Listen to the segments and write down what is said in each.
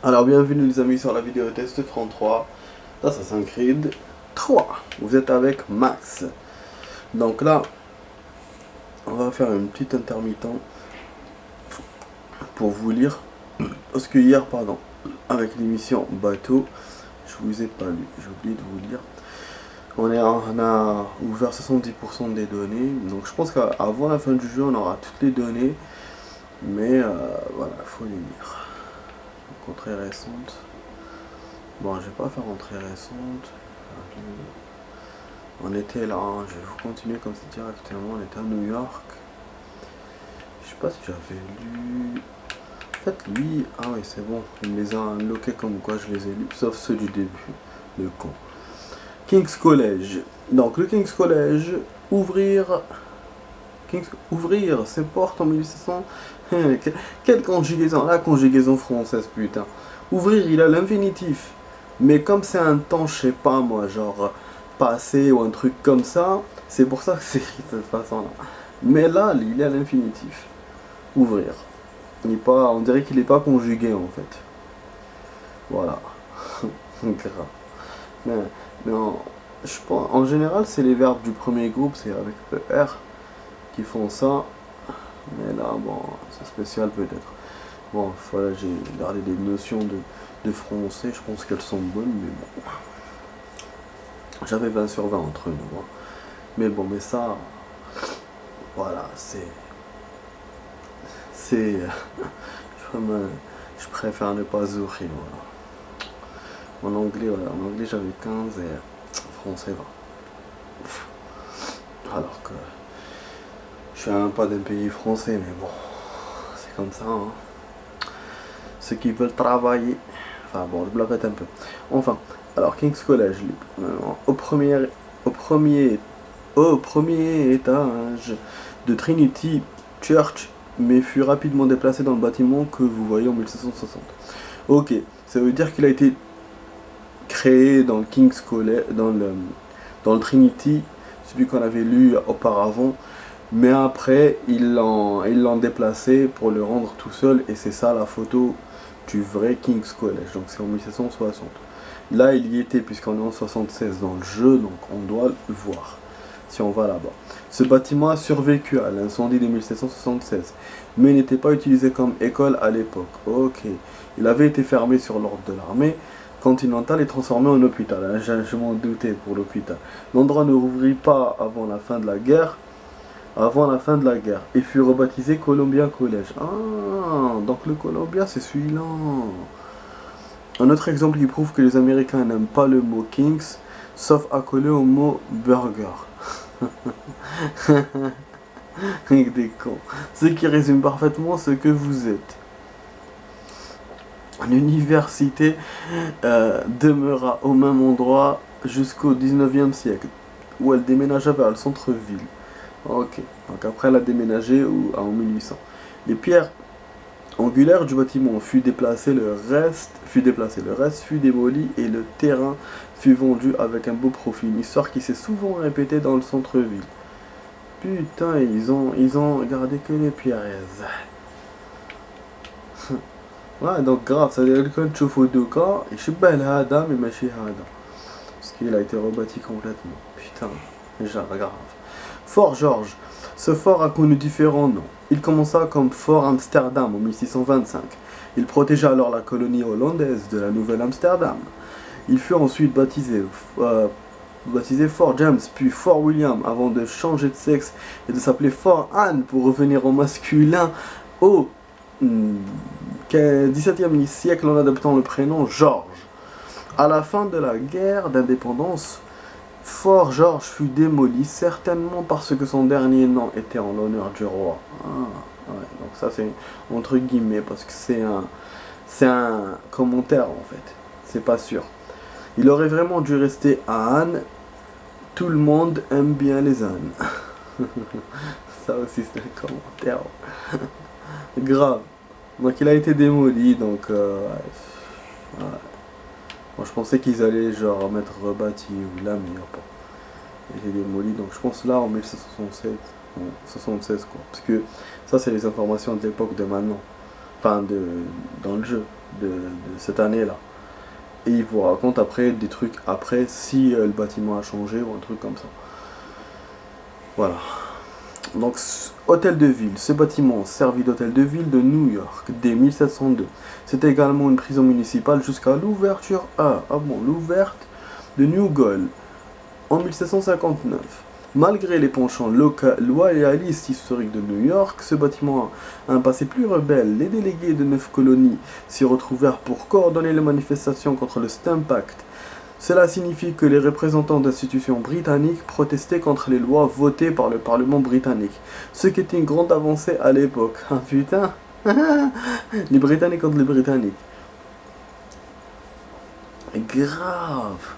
Alors bienvenue les amis sur la vidéo test 33 d'Assassin's Creed 3. Vous êtes avec Max. Donc là, on va faire une petite intermittent pour vous lire. Parce que hier, pardon, avec l'émission Bateau, je vous ai pas lu, j'ai oublié de vous lire. On a ouvert 70% des données. Donc je pense qu'avant la fin du jeu, on aura toutes les données. Mais voilà, il faut les lire. Donc, entrée récente. Bon, je vais pas faire entrée récente. On était là, hein. Je vais vous continuer comme ça directement. On était à New York. Je sais pas si j'avais lu. En fait, lui, ah oui, c'est bon. Il me les a unlockés comme quoi je les ai lus, sauf ceux du début. Le con. King's College. Donc, le King's College, ouvrir ses portes en 1700. Quelle conjugaison, la conjugaison française, putain. Ouvrir, il a l'infinitif. Mais comme c'est un temps, je sais pas moi, genre passé ou un truc comme ça, c'est pour ça que c'est écrit de cette façon-là. Mais là, il est à l'infinitif. Ouvrir. Il est pas, on dirait qu'il n'est pas conjugué en fait. Voilà. Grave. Mais je pense, en général, c'est les verbes du premier groupe, c'est avec ER qui font ça. Mais là, bon, c'est spécial peut-être. Bon, voilà, j'ai gardé des notions de français, je pense qu'elles sont bonnes, mais bon. J'avais 20 sur 20 entre nous. Hein. Mais bon, mais ça, voilà, je préfère ne pas sourire, voilà. En anglais, j'avais 15 et français 20. Alors que je suis pas d'un pays français, mais bon, c'est comme ça, hein. Ceux qui veulent travailler, enfin bon, je blaguette un peu. Enfin, alors King's College, au premier étage de Trinity Church, mais fut rapidement déplacé dans le bâtiment que vous voyez en 1760. Ok, ça veut dire qu'il a été créé dans le King's College, dans le Trinity, celui qu'on avait lu auparavant, mais après ils l'ont déplacé pour le rendre tout seul, et c'est ça la photo du vrai King's College, donc c'est en 1760. Là il y était puisqu'on est en 76 dans le jeu, donc on doit le voir si on va là-bas. Ce bâtiment a survécu à l'incendie de 1776, mais n'était pas utilisé comme école à l'époque. Ok, il avait été fermé sur l'ordre de l'armée continentale et transformé en hôpital. Je m'en doutais pour l'hôpital. L'endroit ne rouvrit pas avant la fin de la guerre. Et fut rebaptisé Columbia College. Ah, donc le Columbia c'est celui-là. Un autre exemple qui prouve que les Américains n'aiment pas le mot Kings, sauf accolé au mot burger. Des cons. Ce qui résume parfaitement ce que vous êtes. L'université demeura au même endroit jusqu'au 19e siècle, où elle déménagea vers le centre-ville. Ok, donc après elle a déménagé en 1800. Les pierres angulaires du bâtiment fut déplacé, le reste fut démoli et le terrain fut vendu avec un beau profit. Une histoire qui s'est souvent répétée dans le centre-ville. Putain, ils ont gardé que les pierres. Ouais, donc grave, ça veut dire que tu fais deux cas, et je suis belle Hada, mais je suis Hada. Parce qu'il a été rebâti complètement. Putain, déjà grave. Fort George. Ce fort a connu différents noms. Il commença comme Fort Amsterdam en 1625. Il protégea alors la colonie hollandaise de la Nouvelle-Amsterdam. Il fut ensuite baptisé Fort James, puis Fort William, avant de changer de sexe et de s'appeler Fort Anne pour revenir au masculin au XVIIe siècle en adoptant le prénom George. À la fin de la guerre d'indépendance, Fort George fut démoli, certainement parce que son dernier nom était en l'honneur du roi. Ah, ouais, donc ça c'est entre guillemets, parce que c'est un commentaire en fait, c'est pas sûr. Il aurait vraiment dû rester à Anne. Tout le monde aime bien les ânes. Ça aussi c'est un commentaire. Grave. Donc il a été démoli, donc ouais. Moi je pensais qu'ils allaient genre mettre rebâti ou là, mais pas. Il est démoli, donc je pense là en 1767, bon, 76 quoi. Parce que ça c'est les informations de l'époque de maintenant. Enfin dans le jeu. cette année-là. Et il vous raconte après des trucs après si le bâtiment a changé ou un truc comme ça. Voilà. Donc, hôtel de ville. Ce bâtiment servit d'hôtel de ville de New York dès 1702. C'était également une prison municipale jusqu'à l'ouverture l'ouverte de New Gaul en 1759. Malgré les penchants loyalistes historiques de New York, ce bâtiment a un passé plus rebelle. Les délégués de 9 colonies s'y retrouvèrent pour coordonner les manifestations contre le Stamp Act. Cela signifie que les représentants d'institutions britanniques protestaient contre les lois votées par le Parlement britannique, ce qui était une grande avancée à l'époque. Ah putain. Les Britanniques contre les Britanniques. Grave.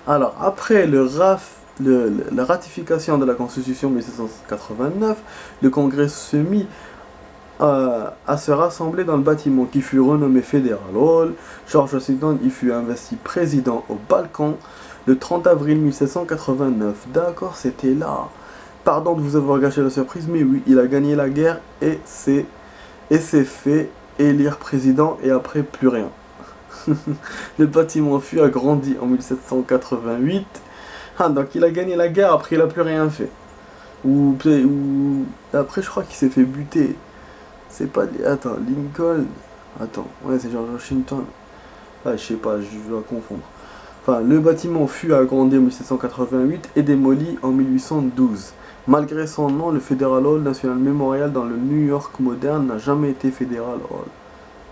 Alors, après la ratification de la Constitution 1789, le Congrès se mit à se rassembler dans le bâtiment qui fut renommé Federal Hall. George Washington y fut investi président au Balkan le 30 avril 1789. D'accord, c'était là. Pardon de vous avoir gâché la surprise, mais oui, il a gagné la guerre et s'est fait élire président et après plus rien. Le bâtiment fut agrandi en 1788. Ah, donc il a gagné la guerre, après il a plus rien fait. Ou après je crois qu'il s'est fait buter. C'est pas... Attends, Lincoln... Attends, ouais c'est George Washington. Ah, je sais pas, je dois confondre. Enfin, le bâtiment fut agrandi en 1788 et démoli en 1812. Malgré son nom, le Federal Hall National Memorial dans le New York moderne n'a jamais été Federal Hall.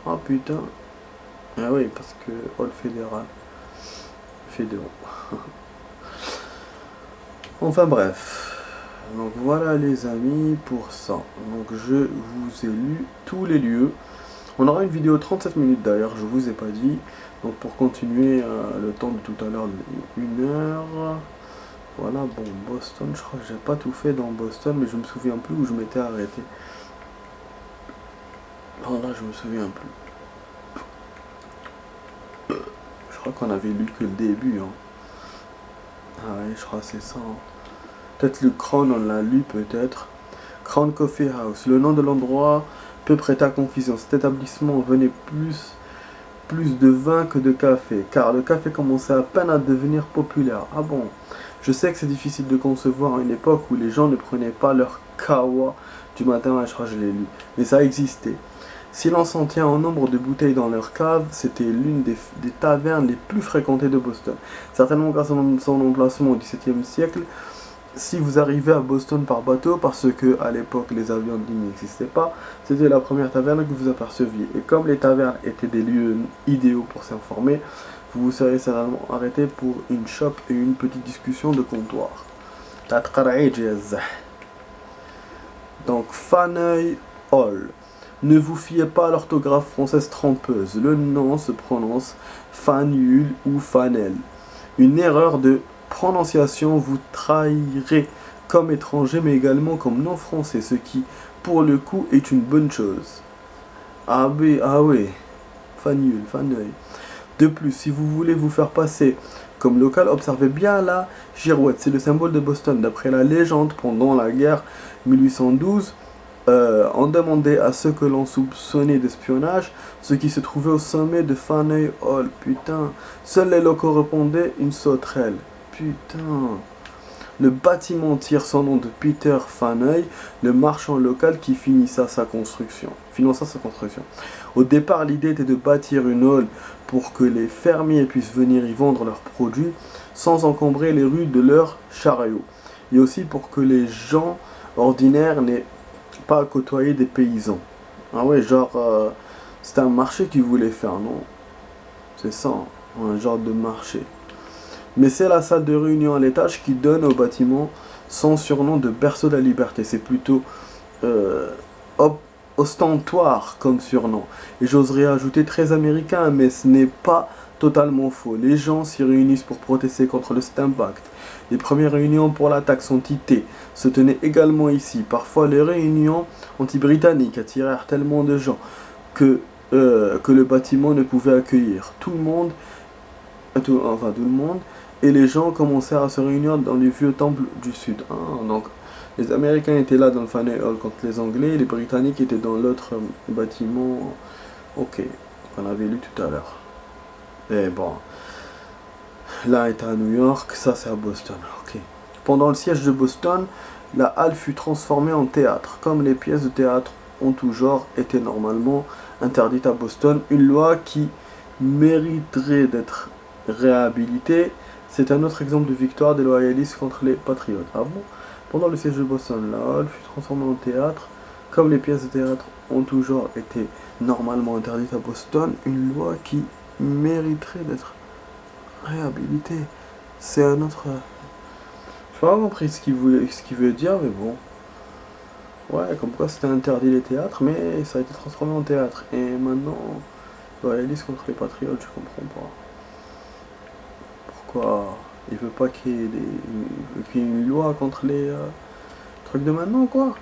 Ah putain. Ah oui, parce que Hall fédéral. Fédéral. Enfin bref. Donc voilà les amis pour ça. Donc je vous ai lu tous les lieux. On aura une vidéo de 37 minutes d'ailleurs, je vous ai pas dit. Donc pour continuer le temps de tout à l'heure de 1 heure. Voilà, bon, Boston, je crois que j'ai pas tout fait dans Boston, mais je me souviens plus où je m'étais arrêté. Oh là, je me souviens plus. Je crois qu'on avait lu que le début. Hein. Ah ouais, je crois que c'est ça. Hein. Peut-être le Crown, on l'a lu peut-être. Crown Coffee House. Le nom de l'endroit peut prêter à confusion. Cet établissement venait plus de vin que de café, car le café commençait à peine à devenir populaire. Ah bon? Je sais que c'est difficile de concevoir à une époque où les gens ne prenaient pas leur kawa du matin, je crois que je l'ai lu, mais ça existait. Si l'on s'en tient au nombre de bouteilles dans leur cave, c'était l'une des tavernes les plus fréquentées de Boston. Certainement grâce à son emplacement au XVIIe siècle. Si vous arrivez à Boston par bateau, parce que à l'époque les avions de ligne n'existaient pas, c'était la première taverne que vous aperceviez. Et comme les tavernes étaient des lieux idéaux pour s'informer, vous vous serez certainement arrêté pour une shop et une petite discussion de comptoir. Donc Faneuil Hall. Ne vous fiez pas à l'orthographe française trompeuse. Le nom se prononce Fanul ou Fanel. Une erreur de prononciation vous trahirait comme étranger mais également comme non français, ce qui pour le coup est une bonne chose. Ah oui, Fanul, Faneuil. De plus, si vous voulez vous faire passer comme local, observez bien la girouette, c'est le symbole de Boston. D'après la légende, pendant la guerre 1812, on demandait à ceux que l'on soupçonnait d'espionnage ce qui se trouvait au sommet de Faneuil Hall. Putain, seuls les locaux répondaient une sauterelle. Putain. Le bâtiment tire son nom de Peter Faneuil, le marchand local qui finança sa construction. Au départ, l'idée était de bâtir une hall pour que les fermiers puissent venir y vendre leurs produits sans encombrer les rues de leurs chariots. Et aussi pour que les gens ordinaires n'aient pas à côtoyer des paysans. Ah ouais, genre, c'était un marché qu'ils voulaient faire, non? C'est ça, un genre de marché. Mais c'est la salle de réunion à l'étage qui donne au bâtiment son surnom de berceau de la liberté. C'est plutôt ostentoire comme surnom. Et j'oserais ajouter très américain, mais ce n'est pas totalement faux. Les gens s'y réunissent pour protester contre le Stamp Act. Les premières réunions pour la taxe anti-thé se tenaient également ici. Parfois, les réunions anti-britanniques attirèrent tellement de gens que le bâtiment ne pouvait accueillir tout le monde, et les gens commencèrent à se réunir dans les vieux temples du sud. Ah, donc, les Américains étaient là dans le Faneuil Hall contre les Anglais, et les Britanniques étaient dans l'autre bâtiment. Ok, qu'on avait lu tout à l'heure. Et bon, l'un est à New York, ça c'est à Boston. Ok. Pendant le siège de Boston, la halle fut transformée en théâtre. Comme les pièces de théâtre en tout genre étaient normalement interdites à Boston, une loi qui mériterait d'être réhabilitée. C'est un autre exemple de victoire des loyalistes contre les patriotes. Ah bon? Pendant le siège de Boston, la halle fut transformée en théâtre. Comme les pièces de théâtre en tout genre étaient normalement interdites à Boston, une loi qui mériterait d'être réhabilitée. C'est un autre... Je n'ai pas compris ce qu'il veut dire, mais bon. Ouais, comme quoi c'était interdit les théâtres, mais ça a été transformé en théâtre. Et maintenant, loyaliste contre les patriotes, je comprends pas. Pourquoi il veut pas qu'il y ait une loi contre les trucs de maintenant, quoi?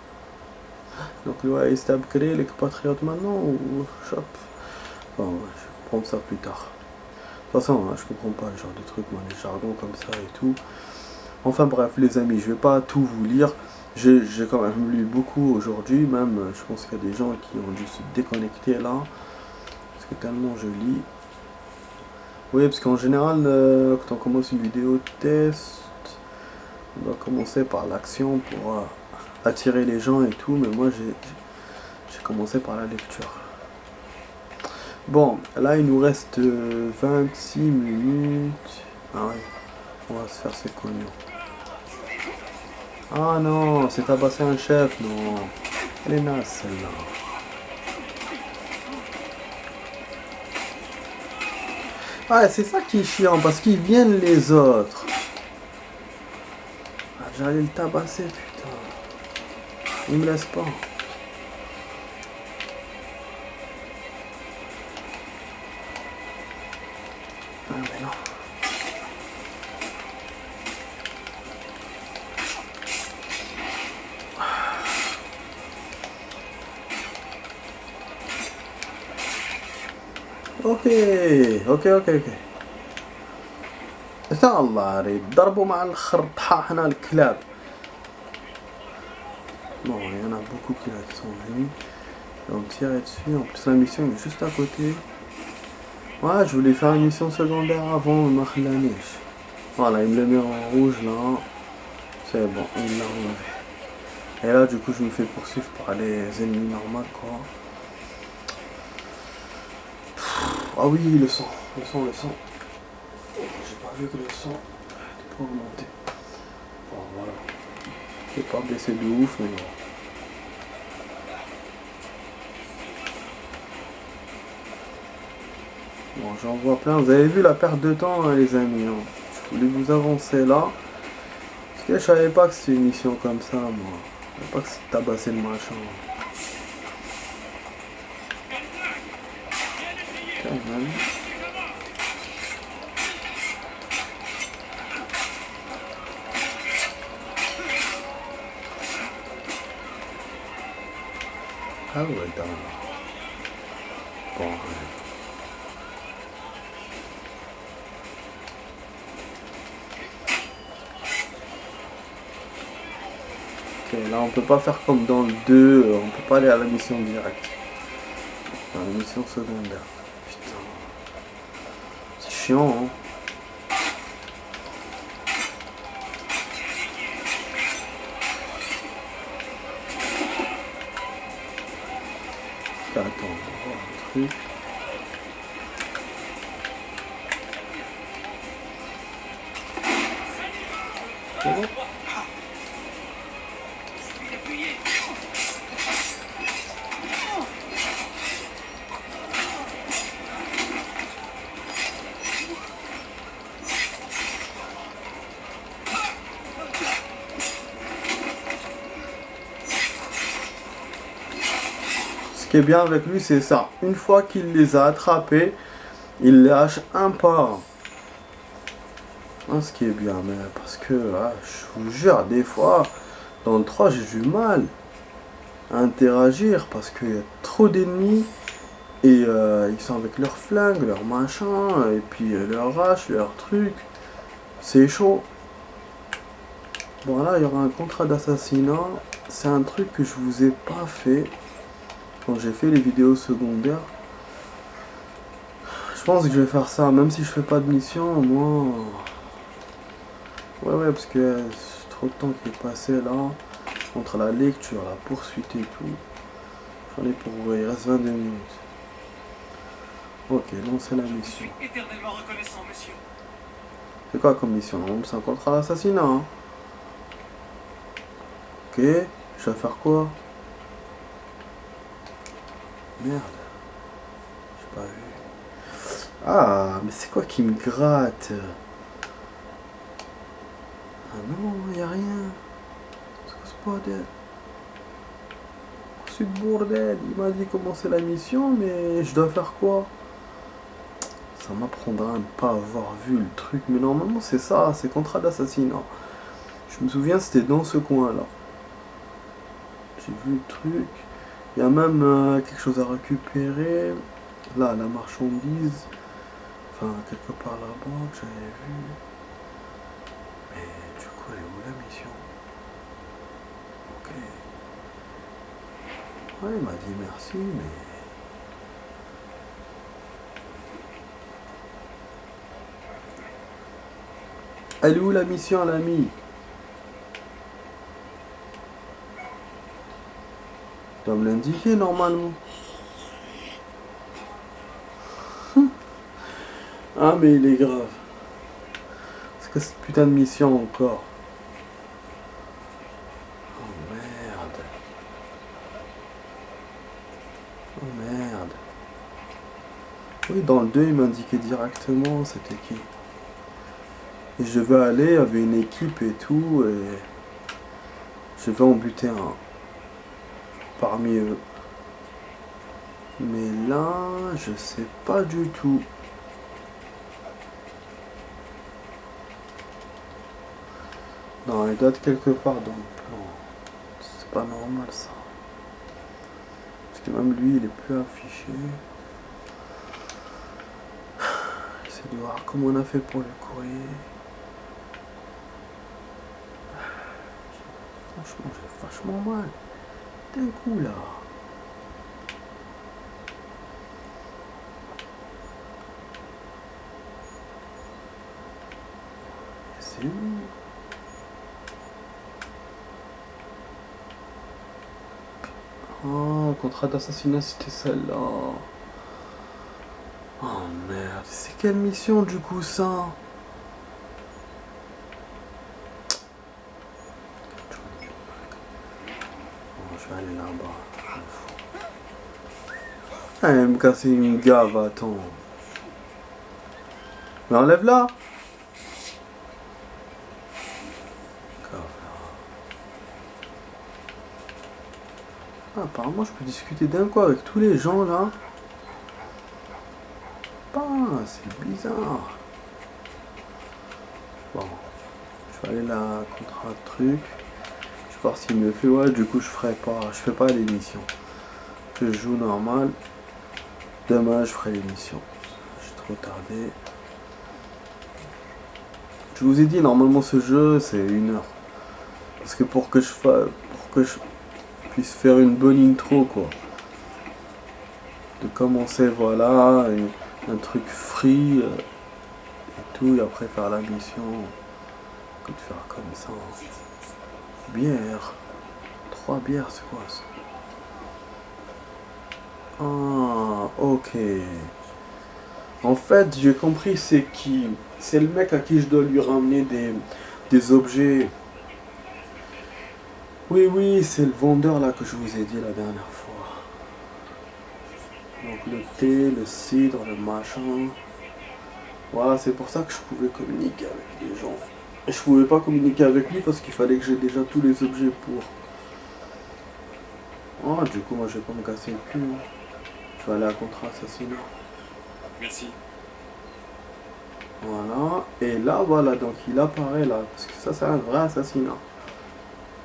Donc loyaliste a créé les patriotes maintenant, ou shop? Enfin, ouais, je comprends ça plus tard. De toute façon, hein, je comprends pas le genre de trucs, moi, les jargons comme ça et tout. Enfin bref, les amis, je vais pas tout vous lire. J'ai quand même lu beaucoup aujourd'hui, même je pense qu'il y a des gens qui ont dû se déconnecter là, parce que tellement je lis. Oui, parce qu'en général, quand on commence une vidéo test, on doit commencer par l'action pour attirer les gens et tout, mais moi j'ai commencé par la lecture. Bon, là il nous reste 26 minutes. Ah ouais, on va se faire ses cognons. Ah non, c'est tabasser un chef, non. Elle est naze celle-là. Ah, c'est ça qui est chiant, parce qu'ils viennent les autres. Ah, j'allais le tabasser, putain. Il me laisse pas. Ah mais non. اوكي يا الله ريت ضربوا مع الاخر طحاحنا الكلاب. Bon, il y en a beaucoup qui sont venus. On tirait dessus. En plus, la mission est juste à côté. Ouais, je voulais faire une mission secondaire avant, ma khlanich. Voilà, il me le met en rouge là. C'est bon, il l'a enlevé. Et là, du coup, je me fais poursuivre par les ennemis normaux, quoi. Ah oui, le sang. J'ai pas vu que le sang n'était pas augmenté. Bon, voilà. Je vais pas baisser de ouf, mais bon. Bon, j'en vois plein. Vous avez vu la perte de temps, hein, les amis. Hein. Je voulais vous avancer là. Parce que je savais pas que c'était une mission comme ça, moi. Je savais pas que c'était tabasser le machin. Quand même. Ah ouais, d'accord. Bon, ouais. Ok, là on peut pas faire comme dans le 2, on peut pas aller à la mission directe. Dans la mission secondaire. Putain. C'est chiant, hein. Attends, on va voir un truc. C'est bon? Ce qui est bien avec lui, c'est ça. Une fois qu'il les a attrapés, il les lâche un par un. Ah, ce qui est bien, mais parce que, je vous jure, des fois, dans le 3, j'ai du mal à interagir parce qu'il y a trop d'ennemis et ils sont avec leurs flingues, leurs machins, et puis leurs haches, leurs trucs. C'est chaud. Bon, là, il y aura un contrat d'assassinat. C'est un truc que je vous ai pas fait quand j'ai fait les vidéos secondaires. pense que je vais faire ça, même si je fais pas de mission, moi... Ouais, parce que c'est trop de temps qui est passé là, entre la lecture, la poursuite et tout. J'en ai pour... Il reste 22 minutes. Ok, lancer la mission. Je suis éternellement reconnaissant, monsieur. C'est quoi comme mission? C'est un contrat d'assassinat, hein. Ok, je vais faire quoi? Merde. J'ai pas vu. Ah, mais c'est quoi qui me gratte? Ah non, y a rien. C'est quoi ce bordel? C'est le bordel. Il m'a dit commencer la mission, mais je dois faire quoi? Ça m'apprendra à ne pas avoir vu le truc. Mais normalement, c'est ça, c'est contrat d'assassinat. Je me souviens, c'était dans ce coin-là. J'ai vu le truc. Il y a même quelque chose à récupérer. Là, la marchandise. Enfin, quelque part là-bas que j'avais vu. Mais du coup, elle est où la mission? Ok. Ouais, il m'a dit merci, mais... Elle est où la mission, l'ami? Tu dois me l'indiquer normalement. Ah, mais il est grave. C'est que cette putain de mission encore. Oh merde. Oh merde. Oui, dans le 2, il m'indiquait directement c'était qui. Et je vais aller, il y avait une équipe et tout, et je vais en buter un parmi eux. Mais là, je sais pas du tout. Non, il doit être quelque part dans le plan. C'est pas normal ça. Parce que même lui, il est plus affiché. J'essaie de voir comment on a fait pour le courrier. Franchement, j'ai vachement mal. D'un coup là. C'est où? Oh, contrat d'assassinat, c'était celle-là. Oh merde, c'est quelle mission du coup ça? Je vais aller là-bas. Ah, elle me casser une gave, attends. Mais enlève-la! Ah, apparemment, je peux discuter d'un coup avec tous les gens là. Ah, c'est bizarre. Bon, je vais aller là, contrat truc. Je vais voir s'il me fait. Ouais, du coup, je fais pas l'émission. Je joue normal. Demain, je ferai l'émission. J'ai trop tardé. Je vous ai dit, normalement, ce jeu, c'est 1 heure. Parce que pour que je puisse faire une bonne intro, quoi. De commencer, voilà, un truc free et tout, et après faire la mission. Que de faire comme ça. Bière. 3 bières, c'est quoi ça? Ah, ok. En fait, j'ai compris c'est qui. C'est le mec à qui je dois lui ramener des objets. Oui, c'est le vendeur là que je vous ai dit la dernière fois. Donc le thé, le cidre, le machin. Voilà, c'est pour ça que je pouvais communiquer avec les gens. Et je pouvais pas communiquer avec lui parce qu'il fallait que j'ai déjà tous les objets pour. Oh, du coup, moi je vais pas me casser le cul. Hein. Je vais aller à contrat assassinat. Merci. Voilà, et là voilà, donc il apparaît là, parce que ça c'est un vrai assassinat.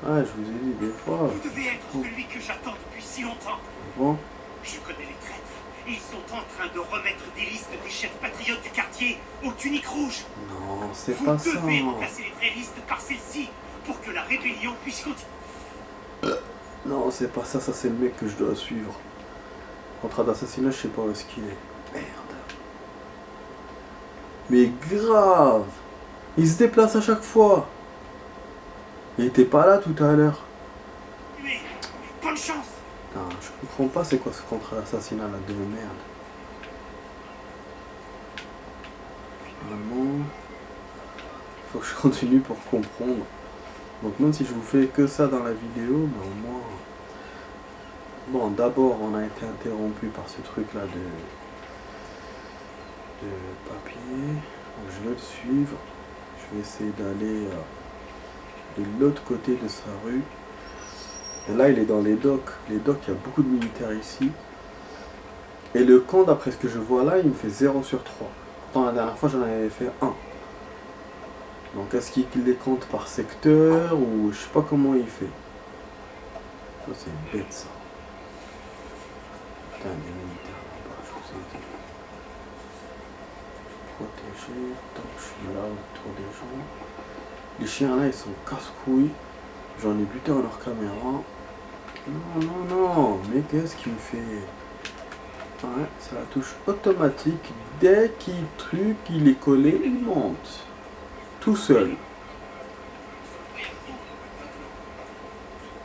Ouais, je vous ai dit des fois. Vous devez être celui que j'attends depuis si longtemps. Bon. Je connais les traîtres. Ils sont en train de remettre des listes des chefs patriotes du quartier aux tuniques rouges. Non, c'est pas ça. Vous devez remplacer les vraies listes par celle-ci pour que la rébellion puisse continuer. Non, c'est pas ça, ça c'est le mec que je dois suivre. Contrat d'assassinat, je sais pas où est-ce qu'il est. Merde. Mais grave. Il se déplace à chaque fois. Il était pas là tout à l'heure. Mais bonne chance. Non, je comprends pas c'est quoi ce contre-assassinat là de merde. Vraiment. Faut que je continue pour comprendre. Donc même si je vous fais que ça dans la vidéo, mais au moins... Bon, d'abord on a été interrompu par ce truc là de papier. Donc je vais le suivre. Je vais essayer d'aller de l'autre côté de sa rue. Et là il est dans les docks. Les docks, il y a beaucoup de militaires ici. Et le camp, d'après ce que je vois là, il me fait 0 sur 3. Pourtant la dernière fois j'en avais fait 1. Donc est-ce qu'il les compte par secteur ou je sais pas comment il fait. Ça c'est bête ça. Putain, des militaires là-bas, je vous ai dit. Protéger, tant que je suis là autour des gens. Les chiens là ils sont casse-couilles. J'en ai buté en leur caméra. Non, non, non, mais qu'est-ce qu'il me fait? Ouais, c'est la touche automatique. Dès qu'il est collé, il monte. Tout seul.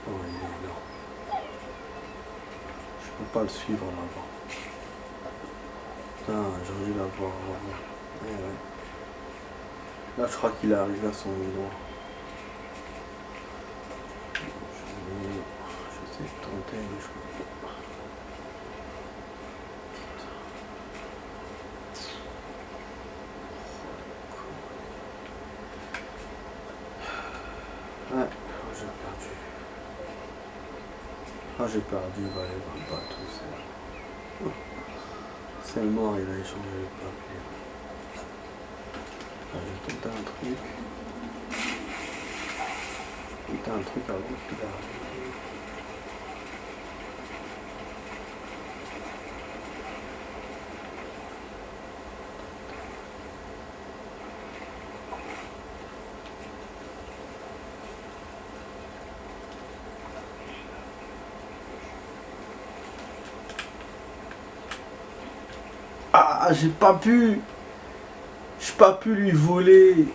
Oh, il est là. Je peux pas le suivre là-bas. Putain, j'aurais dû l'avoir avant. Ouais, ouais. Là, je crois qu'il est arrivé à son endroit. Je sais tenter, mais je peux pas. Ouais, j'ai perdu. Ah, j'ai perdu, il va aller dans le bateau, c'est mort, il a échangé le papier. Ah, j'ai tenté un truc. Tenté un truc avant qu'il arrive. Ah, j'ai pas pu lui voler.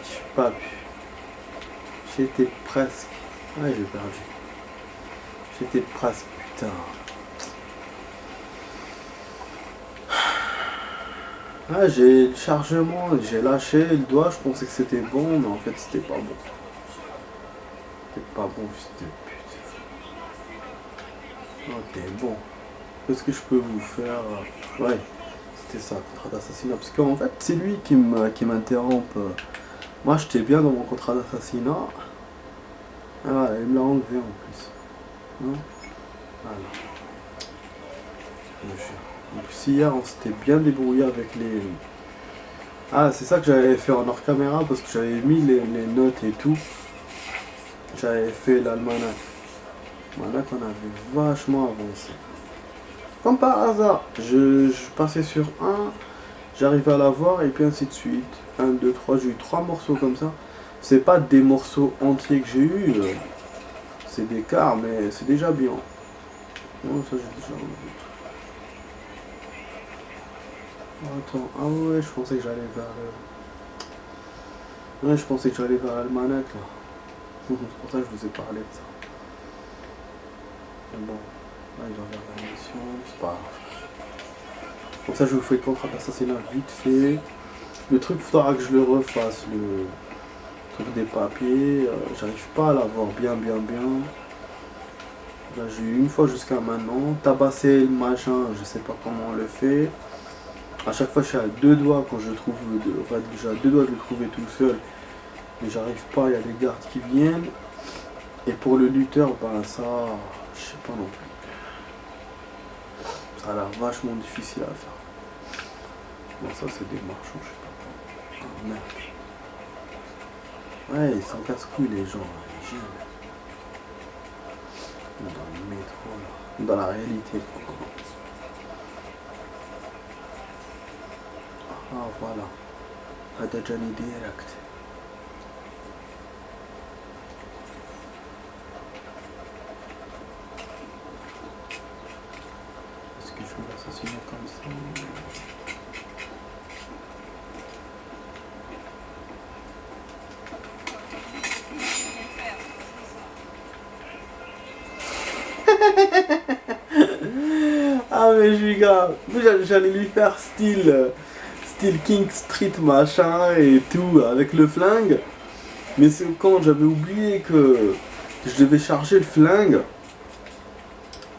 J'ai pas pu. J'étais presque. Ouais, j'ai perdu. J'étais presque, putain. Ah, j'ai le chargement, j'ai lâché le doigt, je pensais que c'était bon, mais en fait c'était pas bon. C'était pas bon, fils de pute. Ok, bon. Qu'est-ce que je peux vous faire? Ouais, c'était ça, contrat d'assassinat. Parce qu'en fait, c'est lui qui m'interrompt. Moi, j'étais bien dans mon contrat d'assassinat. Ah, voilà, il me l'a enlevé en plus. Non? Voilà. En plus, hier, on s'était bien débrouillé avec les... Ah, c'est ça que j'avais fait en hors caméra, parce que j'avais mis les notes et tout. J'avais fait l'almanach. L'almanach, on avait vachement avancé. Comme par hasard, je passais sur un, j'arrivais à l'avoir, et puis ainsi de suite. 1, 2, 3, j'ai eu 3 morceaux comme ça. C'est pas des morceaux entiers que j'ai eu, c'est des quarts, mais c'est déjà bien. Non, ça j'ai déjà enlevé. Attends, ah ouais, je pensais que j'allais vers le... Ouais, je pensais que j'allais vers l'almanach là. C'est pour ça que je vous ai parlé de ça. Mais bon, là il va vers la mission, c'est pas grave. Comme ça je vous fais le contrat d'assassinat vite fait. Le truc, il faudra que je le refasse, le truc des papiers. J'arrive pas à l'avoir bien. Là j'ai eu une fois jusqu'à maintenant. Tabasser le machin, je sais pas comment on le fait. À chaque fois je suis à 2 doigts quand je trouve enfin j'ai à 2 doigts de le trouver tout seul. Mais j'arrive pas, il y a des gardes qui viennent. Et pour le lutteur, ben ça, je sais pas non plus. Ça a l'air vachement difficile à faire. Bon, ça c'est des marchands, je sais pas. Ah, merde. Ouais, ils s'en casse-couilles les gens, là, ils gênent. Dans le métro, là. Dans la réalité, quoi. Ah, voilà. هذا جاني direct. assassiner comme ça. Ah mais je suis grave. J'allais lui faire style King Street machin et tout avec le flingue. Mais c'est quand j'avais oublié que je devais charger le flingue.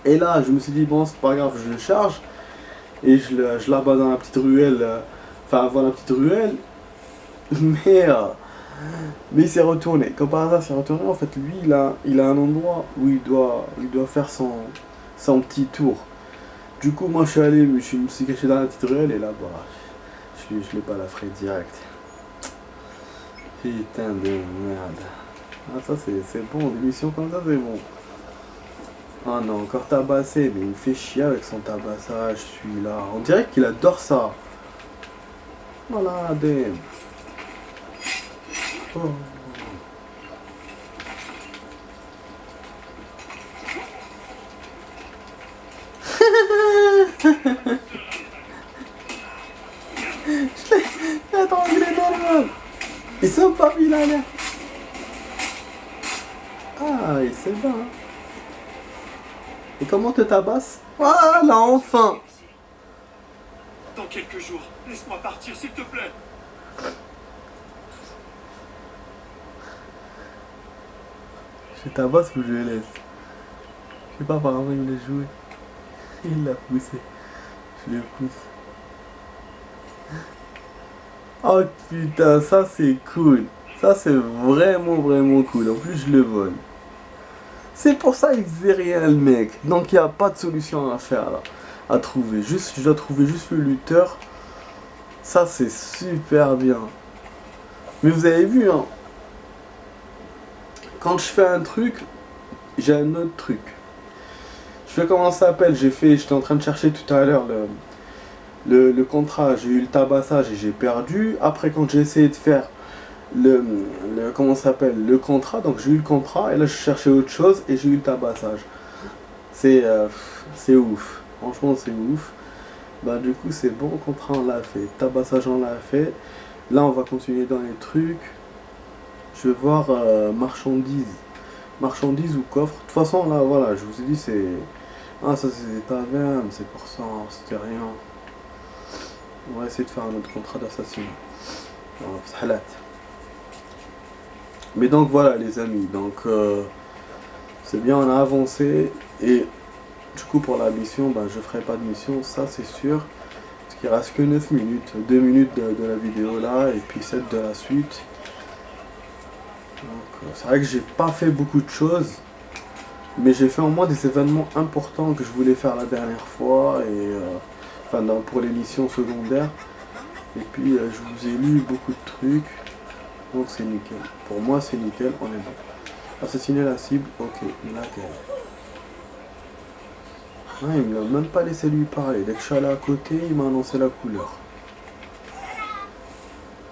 Et là je me suis dit bon c'est pas grave, je le charge. Et je l'abats dans la petite ruelle. Enfin avant la petite ruelle. Mais il s'est retourné. Comme par hasard il s'est retourné. En fait lui il a un endroit où il doit faire son petit tour. Du coup, moi je suis allé, je me suis caché dans la petite ruelle et là, bah, je l'ai pas la frais direct. Putain de merde. Ah, ça c'est bon, des missions comme ça c'est bon. Ah non, encore tabassé, mais il me fait chier avec son tabassage, celui-là. On dirait qu'il adore ça. Voilà, damn. Oh. Attends, il est normal. Ils sont pas mis là. Ah, il s'est bat. Et comment te tabasses? Voilà, enfin. Dans quelques jours, laisse-moi partir, s'il te plaît. Je tabasse ou je le laisse? Je sais pas, apparemment il voulait jouer. Il l'a poussé. Je le pousse. Oh putain, ça c'est cool. Ça c'est vraiment cool. En plus je le vole. C'est pour ça qu'il faisait rien le mec. Donc il n'y a pas de solution à faire là. À trouver. Je dois trouver juste le lutteur. Ça c'est super bien. Mais vous avez vu hein. Quand je fais un truc, j'ai un autre truc. Je fais comment ça s'appelle. J'étais en train de chercher tout à l'heure le contrat, j'ai eu le tabassage et j'ai perdu. Après quand j'ai essayé de faire comment ça s'appelle, le contrat, donc j'ai eu le contrat et là je cherchais autre chose et j'ai eu le tabassage. C'est ouf, franchement c'est ouf. Bah du coup c'est bon, contrat on l'a fait, tabassage on l'a fait. Là on va continuer dans les trucs. Je vais voir marchandises ou coffre. De toute façon là voilà, je vous ai dit c'est... Ah ça c'est des tavernes, c'est pour ça, c'était rien. On va essayer de faire un autre contrat d'assassinat. Mais donc voilà les amis, donc c'est bien, on a avancé et du coup pour la mission, ben, je ferai pas de mission, ça c'est sûr. Parce qu'il reste que 9 minutes, 2 minutes de la vidéo là et puis 7 de la suite. Donc c'est vrai que j'ai pas fait beaucoup de choses, mais j'ai fait au moins des événements importants que je voulais faire la dernière fois et enfin pour les missions secondaires. Et puis je vous ai lu beaucoup de trucs. Donc c'est nickel. Pour moi c'est nickel, on est bon. Assassiner la cible, ok, laquelle? Ah, il me l'a même pas laissé lui parler. Dès que je suis allé à côté, il m'a annoncé la couleur.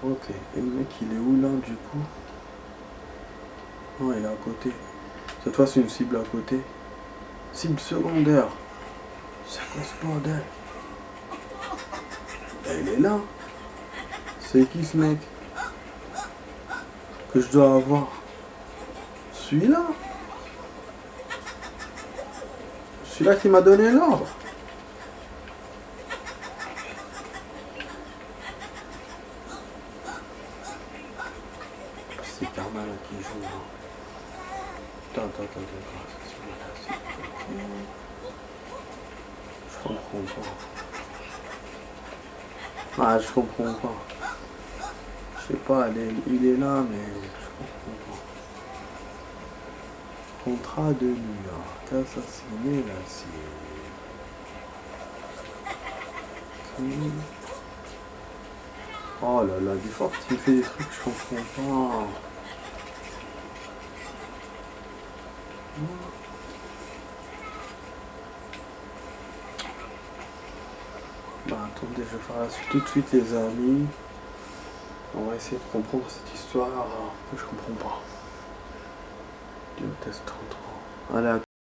Ok, et le mec il est où là du coup? Non, il est à côté. Cette fois c'est une cible à côté. Cible secondaire. C'est quoi ce bordel? Il est là. C'est qui ce mec que je dois avoir? Celui-là? Celui-là qui m'a donné l'ordre? C'est Karma là qui joue. Attends. Je comprends pas. Ah, je comprends pas. Je sais pas, il est là, mais je comprends pas. Contrat de New York, assassiner la cible. Oh là là, du fort qu'il fait des trucs, je comprends pas. Bah attendez, je vais faire la suite tout de suite les amis. On va essayer de comprendre cette histoire que je comprends pas. Dieu test 33. Allez,